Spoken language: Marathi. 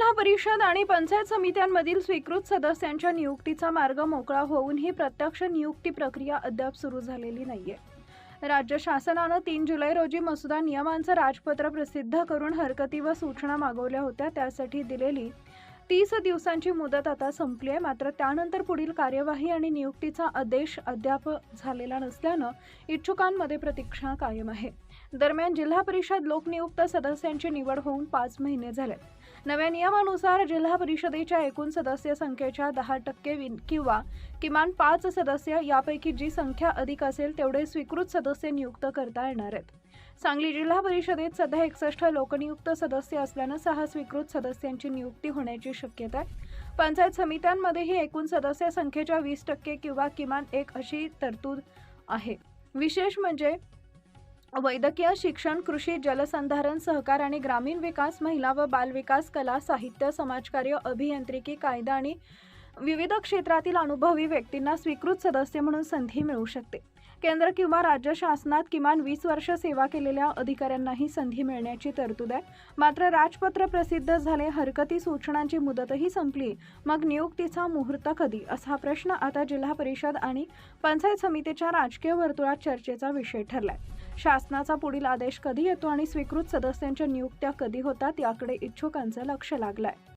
जिल्हा परिषद आणि पंचायत समित्यांमधील स्वीकृत सदस्यांच्या नियुक्तीचा मार्ग मोकळा होऊनही प्रत्यक्ष नियुक्ती प्रक्रिया अद्याप सुरू झालेली नाहीये। राज्य शासनानं 3 जुलै रोजी मसुदा नियमांचं राजपत्र प्रसिद्ध करून हरकती व सूचना मागवल्या होत्या। त्यासाठी दिलेली 30 दिवसांची मुदत आता संपली आहे। मात्र त्यानंतर पुढील कार्यवाही आणि नियुक्तीचा आदेश अद्याप झालेला नसल्यानं इच्छुकांमध्ये प्रतीक्षा कायम आहे। दरम्यान जिल्हा परिषद लोकनियुक्त सदस्यांची निवड होऊन 5 महिने झाले। नव्या नियमानुसार जिल्हा परिषदेच्या एकूण सदस्य संख्येच्या 10% किंवा किमान 5 सदस्य यापैकी जी संख्या अधिक असेल तेवढे स्वीकृत सदस्य नियुक्त करता येणार आहेत। सांगली जिल्हा परिषदेत सध्या 61 लोकनियुक्त सदस्य असल्यानं 6 स्वीकृत सदस्यांची नियुक्ती होण्याची शक्यता आहे। पंचायत समित्यांमध्येही एकूण सदस्य संख्येच्या 20% किंवा किमान 1 अशी तरतूद आहे। विशेष म्हणजे वैद्यकीय शिक्षण, कृषी, जलसंधारण, सहकार आणि ग्रामीण विकास, महिला व बाल विकास, कला, साहित्य, समाजकार्य, अभियांत्रिकी, कायदा आणि विविध क्षेत्रातील अनुभवी व्यक्तींना स्वीकृत सदस्य म्हणून संधी मिळू शकते। केंद्र किंवा राज्य शासनात किमान 20 वर्ष सेवा केलेल्या अधिकाऱ्यांनाही संधी मिळण्याची तरतूद आहे। मात्र राजपत्र प्रसिद्ध झाले, हरकती सूचनांची मुदतही संपली, मग नियुक्तीचा मुहूर्त कधी, असा प्रश्न आता जिल्हा परिषद आणि पंचायत समितीच्या राजकीय वर्तुळात चर्चेचा विषय ठरलाय। शासनाचा पुढील आदेश कधी येतो आणि स्वीकृत सदस्यांच्या नियुक्त्या कधी होतात याकडे इच्छुकांचं लक्ष लागलंय।